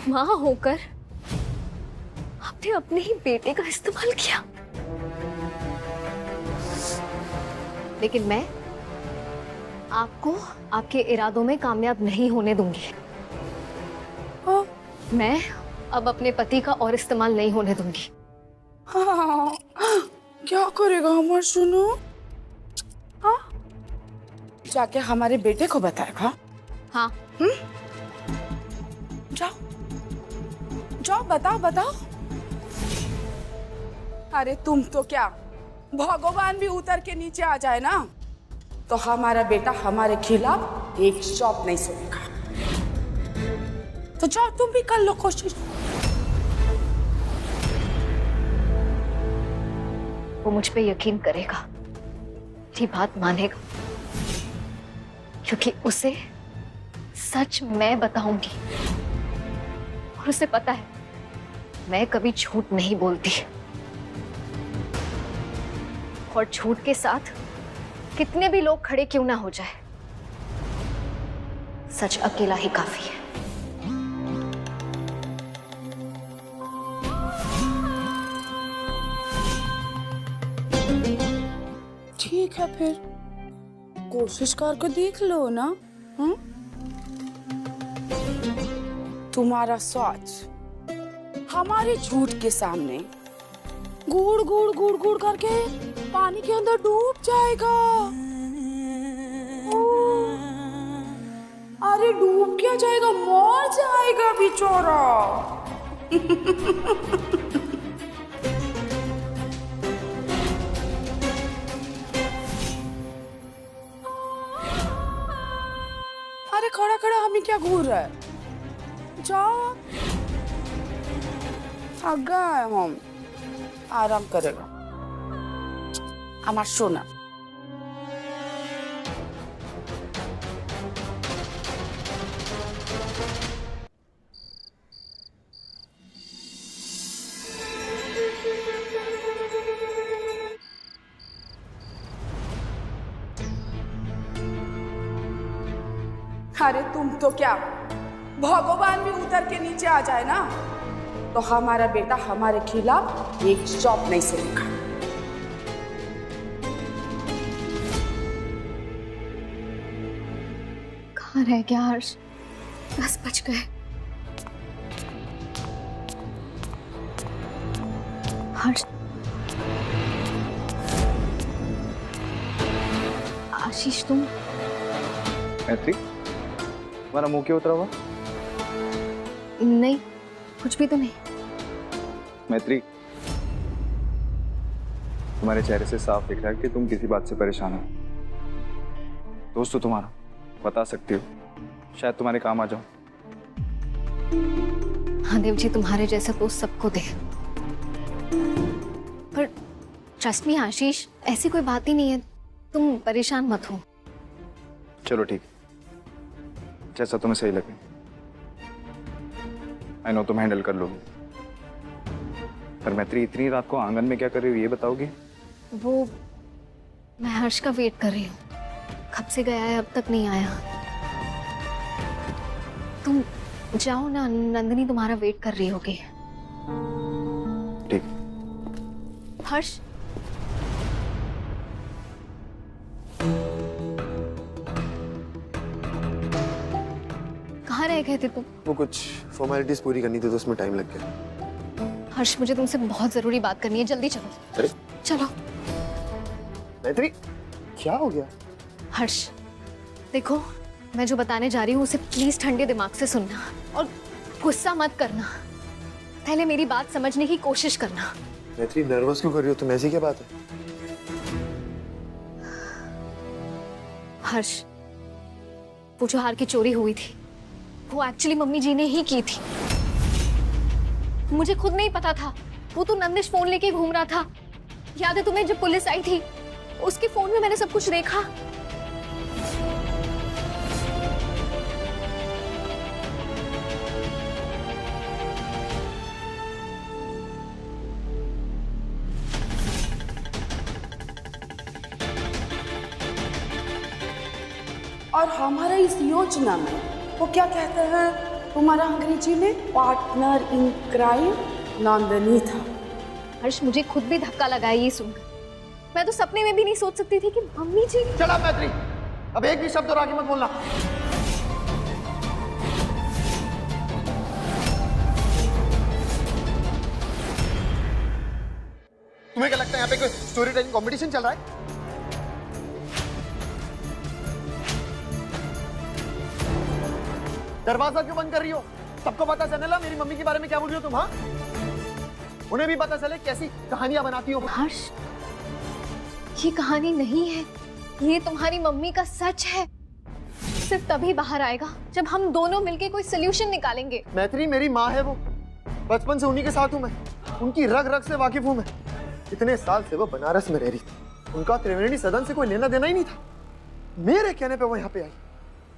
माँ होकर आपने अपने ही बेटे का इस्तेमाल किया, लेकिन मैं आपको आपके इरादों में कामयाब नहीं होने दूंगी। मैं अब अपने पति का और इस्तेमाल नहीं होने दूंगी। हाँ, क्या करेगा हमारा सुनो? हाँ, जाके हमारे बेटे को बताएगा। हाँ। जाओ जाओ, बताओ बताओ। अरे तुम तो क्या, भगवान भी उतर के नीचे आ जाए ना तो हमारा बेटा हमारे खिलाफ एक शब्द नहीं सुनेगा। तो जाओ तुम भी कर लो कोशिश। वो मुझ पे यकीन करेगा, मेरी बात मानेगा, क्योंकि उसे सच मैं बताऊंगी और उसे पता है मैं कभी झूठ नहीं बोलती। और झूठ के साथ कितने भी लोग खड़े क्यों ना हो जाए, सच अकेला ही काफी है। ठीक है फिर कोशिश करके देख लो ना। तुम्हारा सोच हमारे झूठ के सामने गुड़ गुड़ गुड़ गुड़ करके पानी के अंदर डूब जाएगा। अरे डूब क्या जाएगा, मर जाएगा बेचारा। अरे खड़ा खड़ा हमें क्या घूर रहा है, जाओ। थक गए हम, आराम करेगा हमार सोना। अरे तुम तो क्या, भगवान भी उतर के नीचे आ जाए ना तो हमारा बेटा हमारे खिलाफ एक शब्द नहीं सुनेगा। कहाँ रह गया हर्ष? 10 बज गए। हर्ष, आशीष तुम? मैत्री, तुम्हारा मुंह क्यों उतरा हुआ? नहीं, कुछ भी तो नहीं। मैत्री, तुम्हारे चेहरे से साफ दिख रहा है कि तुम किसी बात से परेशान हो। दोस्त हो तुम्हारा, बता सकती हो, शायद तुम्हारे काम आ जाओ। हाँ देव जी, तुम्हारे जैसा दोस्त सबको दे, पर ट्रस्ट मी आशीष, ऐसी कोई बात ही नहीं है, तुम परेशान मत हो। चलो ठीक, जैसा तुम्हें सही लगे। आई नो तुम हैंडल कर लोगी, पर मैत्री इतनी रात को आंगन में क्या कर रही हो ये बताओगी? वो मैं हर्ष का वेट कर रही हूँ, कब से गया है अब तक नहीं आया। तुम जाओ ना, नंदिनी तुम्हारा वेट कर रही होगी। ठीक। हर्ष, कहाँ रह गए थे तुम? वो कुछ फॉर्मेलिटीज पूरी करनी थी तो उसमें टाइम लग गया। हर्ष, मुझे तुमसे बहुत जरूरी बात करनी है, जल्दी चलो। अरे चलो। मैत्री, क्या हो गया? हर्ष देखो, मैं जो बताने जा रही हूँ उसे प्लीज ठंडे दिमाग से सुनना और गुस्सा मत करना। पहले मेरी बात समझने की कोशिश करना। मैत्री, नर्वस क्यों कर रही हो तुम? ऐसी क्या बात है? हर्ष, वो जो हार की चोरी हुई थी वो एक्चुअली मम्मी जी ने ही की थी। मुझे खुद नहीं पता था। वो तो नंदिश फोन लेके घूम रहा था, याद है तुम्हें जब पुलिस आई थी? उसके फोन में मैंने सब कुछ देखा। और हमारा इस योजना में वो क्या कहते हैं, तुम्हारा अंग्रेजी में पार्टनर इन क्राइम नंदिनी था। हर्ष, मुझे खुद भी धक्का लगा ये सुनकर। मैं तो सपने में भी नहीं सोच सकती थी कि मम्मी जी। चला मैत्री, अब एक भी शब्द और आगे मत बोलना। तुम्हें क्या लगता है यहाँ पे कोई स्टोरी टेलिंग कॉम्पिटिशन चल रहा है? दरवाजा क्यों बंद कर रही हो? सबको पता चले ना मेरी मम्मी के बारे में क्या बोल रही हो तुम? हाँ, उन्हें भी पता चले कैसी कहानियां बनाती हो। हर्ष, ये कहानी नहीं है, ये तुम्हारी मम्मी का सच है। सिर्फ तभी बाहर आएगा जब हम दोनों मिलके कोई सोल्यूशन निकालेंगे। मैत्री मेरी माँ है, वो बचपन से उन्हीं के साथ हूँ मैं, उनकी रग रग से वाकिफ हूँ मैं। इतने साल से वो बनारस में रह रही थी, उनका त्रिवेणी सदन से कोई लेना देना ही नहीं था। मेरे कहने पे वो यहाँ पे आई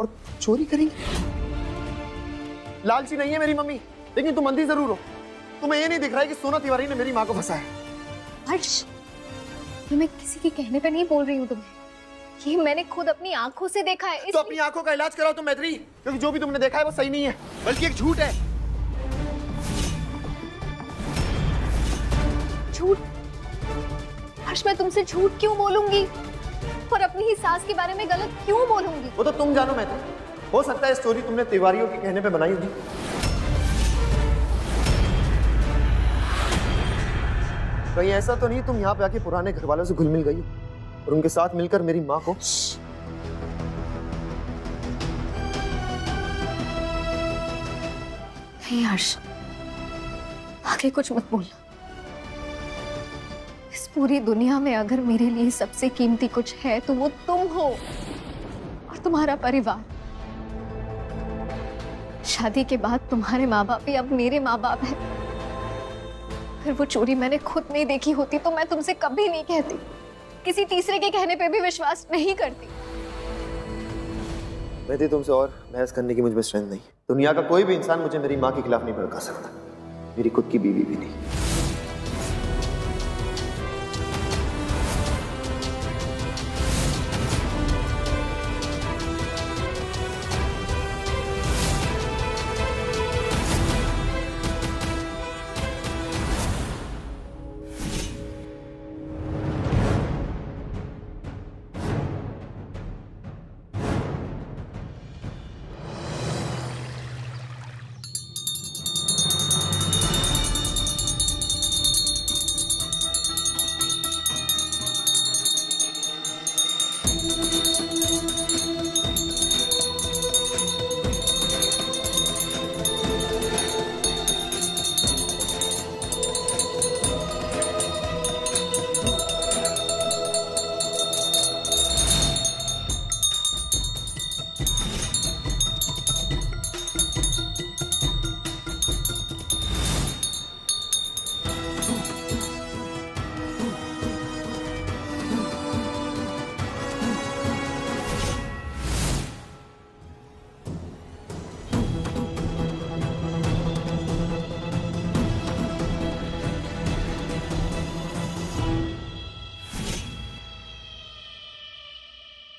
और चोरी करेंगी। लालची नहीं है मेरी मम्मी, लेकिन तुम अंधी जरूर हो। तुम्हें ये नहीं दिख रहा है कि सोना तिवारी ने मेरी माँ को फंसाया। हर्ष, ये मैं किसी के कहने पे नहीं बोल रही हूँ तुम्हें, ये मैंने खुद अपनी आंखों से देखा है। तो अपनी आंखों का इलाज कराओ तुम मैत्री, क्योंकि जो भी तुमने देखा है वो सही नहीं है, बल्कि एक झूठ है। झूठ? हर्ष, मैं तुमसे झूठ क्यों बोलूंगी और अपनी ही सास के बारे में गलत क्यों बोलूंगी? वो तो तुम जानो मैत्री, हो सकता है स्टोरी तुमने तिवारियों के कहने पे बनाई होगी। कहीं ऐसा तो नहीं तुम यहाँ पे आके पुराने घर वालों से घुल मिल गई हो और उनके साथ मिलकर मेरी माँ को। नहीं हर्ष, आगे कुछ मत बोलना। इस पूरी दुनिया में अगर मेरे लिए सबसे कीमती कुछ है तो वो तुम हो और तुम्हारा परिवार। शादी के बाद तुम्हारे माँ बाप ही अब मेरे माँ बाप हैं। अगर वो चोरी मैंने खुद नहीं देखी होती तो मैं तुमसे कभी नहीं कहती, किसी तीसरे के कहने पे भी विश्वास नहीं करती। मैं तुमसे और बहस करने की मुझ में स्ट्रेंथ नहीं। दुनिया का कोई भी इंसान मुझे मेरी माँ के खिलाफ नहीं भड़का सकता, मेरी खुद की बीवी भी नहीं।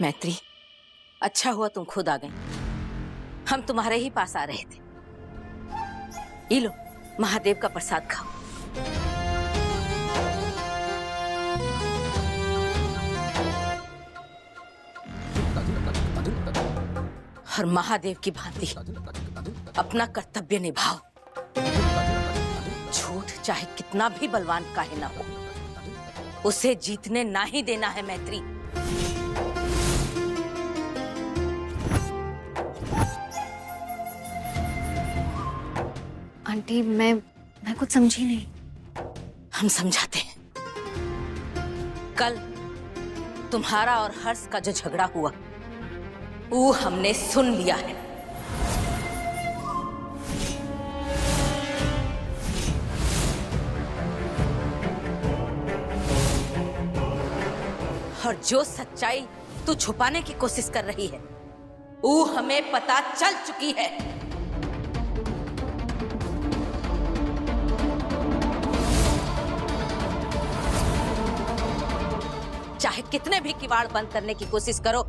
मैत्री, अच्छा हुआ तुम खुद आ गई, हम तुम्हारे ही पास आ रहे थे। ये लो, महादेव का प्रसाद खाओ। और महादेव की भांति अपना कर्तव्य निभाओ। झूठ चाहे कितना भी बलवान काहे ना हो, उसे जीतने ना ही देना है मैत्री। आंटी, मैं कुछ समझी नहीं। हम समझाते हैं। कल तुम्हारा और हर्ष का जो झगड़ा हुआ वो हमने सुन लिया है। और जो सच्चाई तू छुपाने की कोशिश कर रही है वो हमें पता चल चुकी है। चाहे कितने भी किवाड़ बंद करने की कोशिश करो,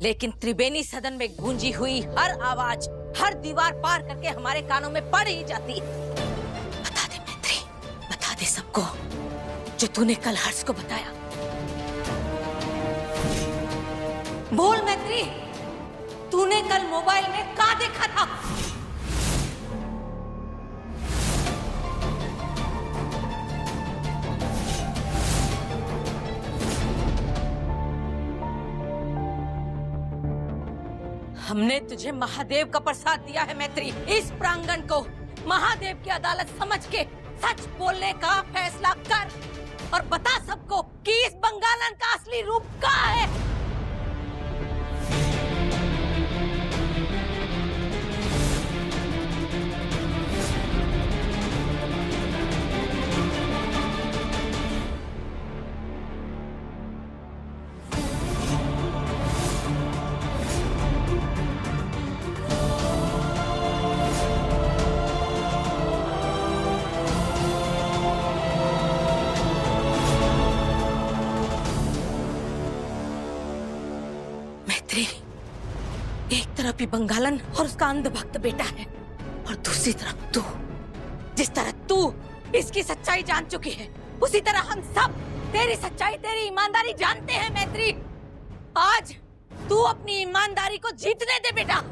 लेकिन त्रिवेणी सदन में गूंजी हुई हर आवाज हर दीवार पार करके हमारे कानों में पड़ ही जाती। बता दे मैत्री, बता दे सबको जो तूने कल हर्ष को बताया। बोल मैत्री, तूने कल मोबाइल में क्या देखा था? हमने तुझे महादेव का प्रसाद दिया है मैत्री। इस प्रांगण को महादेव की अदालत समझ के सच बोलने का फैसला कर और बता सबको कि इस बंगालन का असली रूप क्या है। एक तरफ ही बंगालन और उसका अंधभक्त बेटा है और दूसरी तरफ तू। जिस तरह तू इसकी सच्चाई जान चुकी है, उसी तरह हम सब तेरी सच्चाई, तेरी ईमानदारी जानते हैं मैत्री। आज तू अपनी ईमानदारी को जीतने दे बेटा।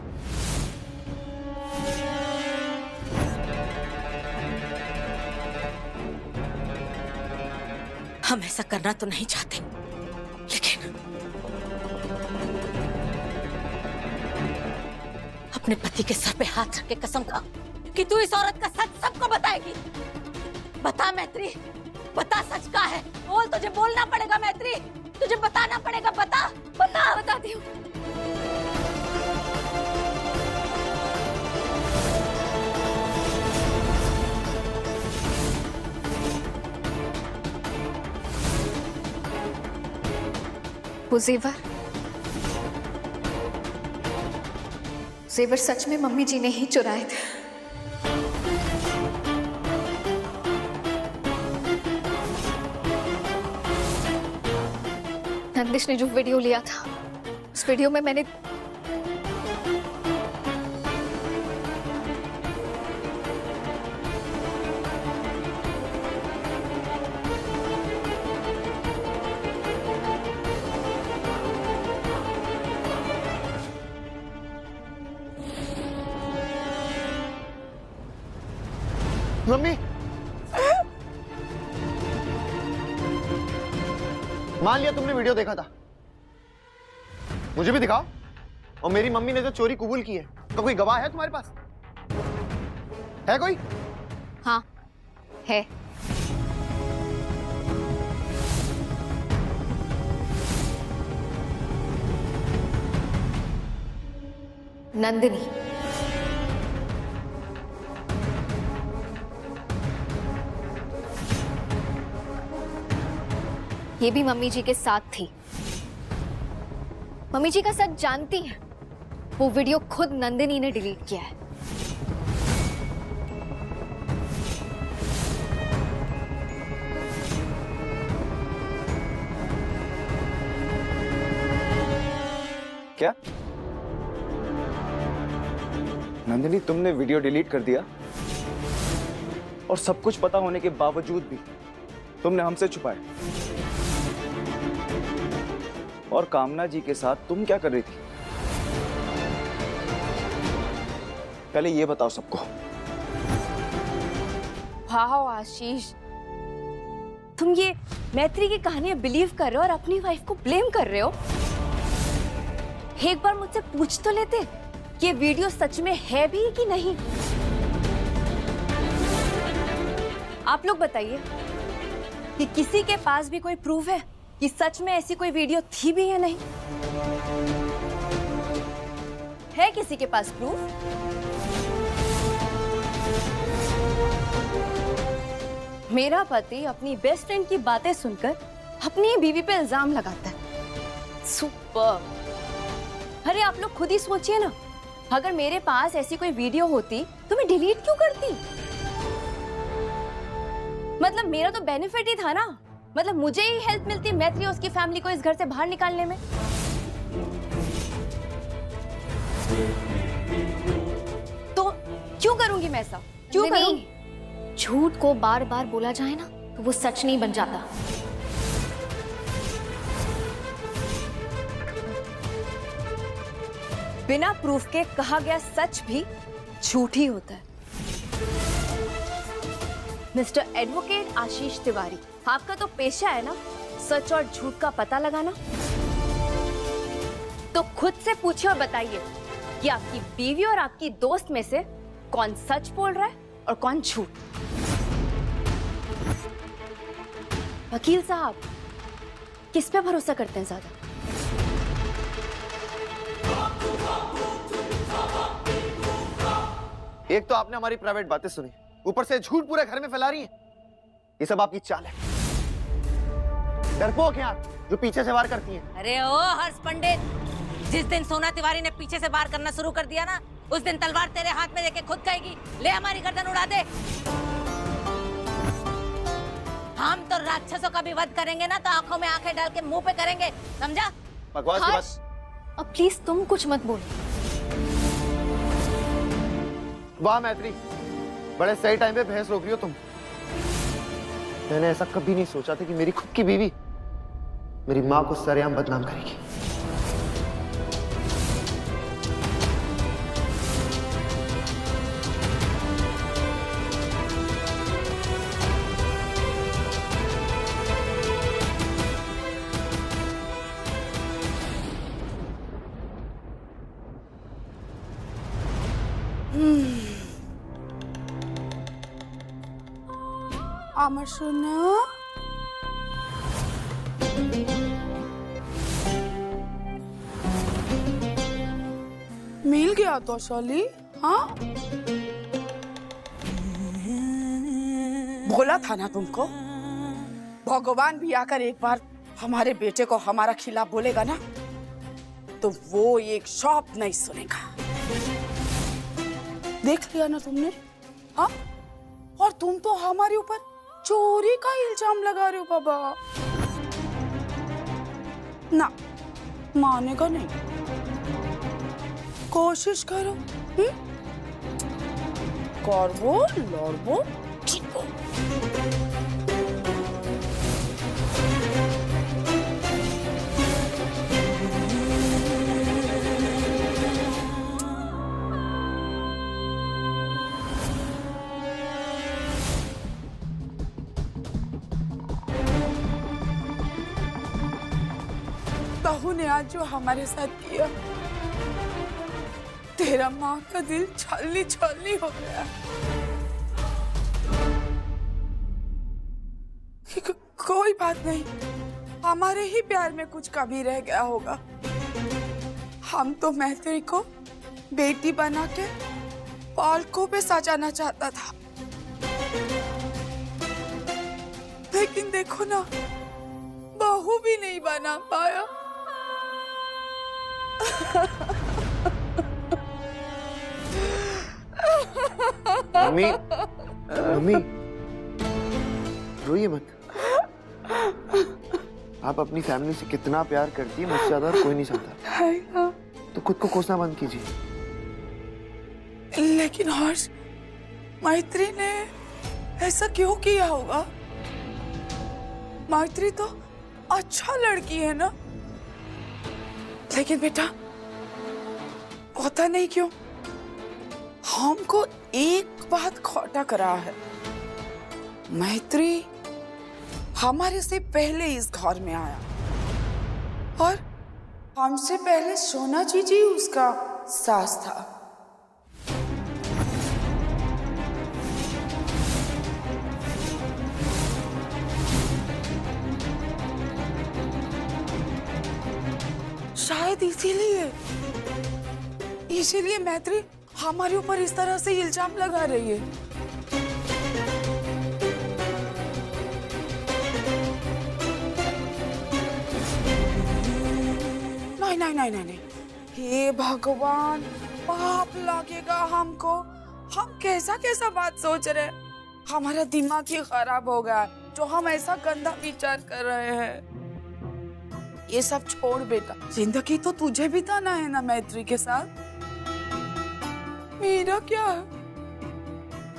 हम ऐसा करना तो नहीं चाहते, लेकिन अपने पति के सर पे हाथ रख के कसम खा कि तू इस औरत का सच सबको बताएगी। बता मैत्री, बता, सच का है। बोल, तुझे बोलना पड़ेगा मैत्री, तुझे बताना पड़ेगा। बता बता। बताती हूँ। वो जेवर सच में मम्मी जी ने ही चुराए थे। नंदिश ने जो वीडियो लिया था, उस वीडियो में मैंने मम्मी, मान लिया तुमने वीडियो देखा था, मुझे भी दिखाओ। और मेरी मम्मी ने जो चोरी कबूल की है, तो कोई गवाह है तुम्हारे पास? है कोई? हाँ है। नंदिनी। ये भी मम्मी जी के साथ थी। मम्मी जी का सच जानती है। वो वीडियो खुद नंदिनी ने डिलीट किया है। क्या नंदिनी, तुमने वीडियो डिलीट कर दिया और सब कुछ पता होने के बावजूद भी तुमने हमसे छुपाया? और कामना जी के साथ तुम क्या कर रही थी? पहले ये बताओ सबको। वाह आशीष, तुम ये मैत्री की कहानियां बिलीव कर रहे हो और अपनी वाइफ को ब्लेम कर रहे हो। एक बार मुझसे पूछ तो लेते कि ये वीडियो सच में है भी कि नहीं। आप लोग बताइए कि किसी के पास भी कोई प्रूफ है कि सच में ऐसी कोई वीडियो थी भी या नहीं? है किसी के पास प्रूफ? मेरा पति अपनी बेस्ट फ्रेंड की बातें सुनकर अपनी बीवी पे इल्जाम लगाता है। सुपर। अरे आप लोग खुद ही सोचिए ना, अगर मेरे पास ऐसी कोई वीडियो होती तो मैं डिलीट क्यों करती? मतलब मेरा तो बेनिफिट ही था ना, मतलब मुझे ही हेल्प मिलती मैत्री और उसकी फैमिली को इस घर से बाहर निकालने में। करूंगी मैं ऐसा। क्यों करूं? नहीं, झूठ को बार बार बोला जाए ना तो वो सच नहीं बन जाता। बिना प्रूफ के कहा गया सच भी झूठ ही होता है। मिस्टर एडवोकेट आशीष तिवारी, आपका तो पेशा है ना सच और झूठ का पता लगाना। तो खुद से पूछिए और बताइए कि आपकी बीवी और आपकी दोस्त में से कौन सच बोल रहा है और कौन झूठ। वकील साहब, किस पे भरोसा करते हैं ज्यादा? एक तो आपने हमारी प्राइवेट बातें सुनी, ऊपर से झूठ पूरे घर में फैला रही हैं। ये सब आपकी चाल है। डरपोक हैं आप जो पीछे से वार करती हैं। अरे ओ हर्ष पंडित, जिस दिन सोना तिवारी ने पीछे से वार करना शुरू कर दिया ना, उस दिन तलवार तेरे हाथ में देके खुद कहेगी ले हमारी गर्दन उड़ा दे। हम तो राक्षसों का भी वध करेंगे ना तो आंखों में आंखें डाल के मुंह पे करेंगे, समझा? बकवास की हर्ष, बात। अब प्लीज तुम कुछ मत बोलो। वाह मैत्री, बड़े सही टाइम पे बहस रोक रही हो तुम। मैंने ऐसा कभी नहीं सोचा था कि मेरी खुद की बीवी मेरी माँ को सरेआम बदनाम करेगी। আমার সোনা, मिल गया तो शॉली। हाँ, बोला था ना तुमको, भगवान भी आकर एक बार हमारे बेटे को हमारा खिलाफ बोलेगा ना तो वो एक शब्द नहीं सुनेगा। देख लिया ना तुमने? हाँ, और तुम तो हमारे ऊपर चोरी का इल्जाम लगा रहे हो बाबा। ना, मानेगा नहीं। कोशिश करो, करबो लड़बो जीतबो। बहू ने आज जो हमारे साथ किया, तेरा माँ का दिल छलनी छलनी हो गया। कोई बात नहीं, हमारे ही प्यार में कुछ कमी रह गया होगा। हम तो मैत्री को बेटी बना के पालकों पे सजाना चाहता था, लेकिन देखो ना, बहू भी नहीं बना पाया। मम्मी, मम्मी, रोइए मत। आप अपनी फैमिली से कितना प्यार करती है, मुझसे ज्यादा कोई नहीं चाहता। तो खुद को कोसना बंद कीजिए। लेकिन हर्ष, मैत्री ने ऐसा क्यों किया होगा? मैत्री तो अच्छा लड़की है ना। लेकिन बेटा, पता नहीं क्यों हमको एक बात खटक रहा है। मैत्री हमारे से पहले इस घर में आया और हमसे पहले सोना जी उसका सास था। शायद इसीलिए मैत्री हमारे ऊपर इस तरह से इल्जाम लगा रही है। नहीं, हे भगवान, पाप लगेगा हमको। हम कैसा बात सोच रहे हैं, हमारा दिमाग ही खराब हो गया जो हम ऐसा गंदा विचार कर रहे हैं। ये सब छोड़ बेटा, जिंदगी तो तुझे बिताना है ना मैत्री के साथ। मेरा क्या है,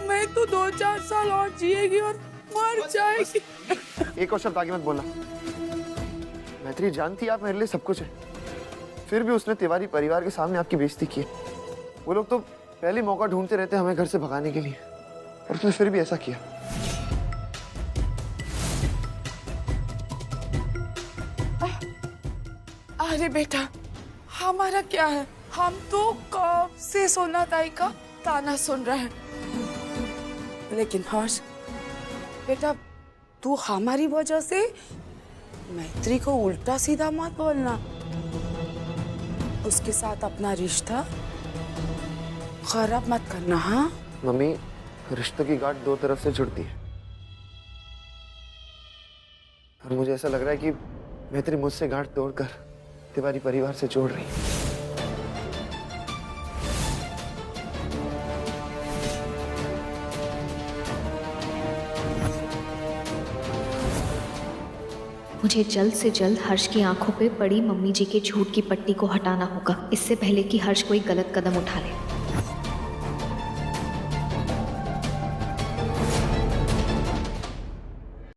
मैं तो 2-4 साल और जिएगी और मर जाएगी। एक और शब्द आगे मत बोलना। मैत्री जानती है आप मेरे लिए सब कुछ है, फिर भी उसने तिवारी परिवार के सामने आपकी बेइज्जती की। वो लोग तो पहले मौका ढूंढते रहते हमें घर से भगाने के लिए, और उसने फिर भी ऐसा किया। अरे बेटा, हमारा क्या है, हम तो कब से सोना ताई का ताना सुन रहे हैं। लेकिन हर्ष बेटा, तू हमारी वजह से मैत्री को उल्टा सीधा मत बोलना। उसके साथ अपना रिश्ता खराब मत करना। हाँ मम्मी, रिश्तों की गांठ दो तरफ से जुड़ती है, और मुझे ऐसा लग रहा है कि मैत्री मुझसे गांठ तोड़कर तिवारी परिवार से जोड़ रही है। मुझे जल्द से जल्द हर्ष की आंखों पे पड़ी मम्मी जी के झूठ की पट्टी को हटाना होगा, इससे पहले कि हर्ष कोई गलत कदम उठा ले।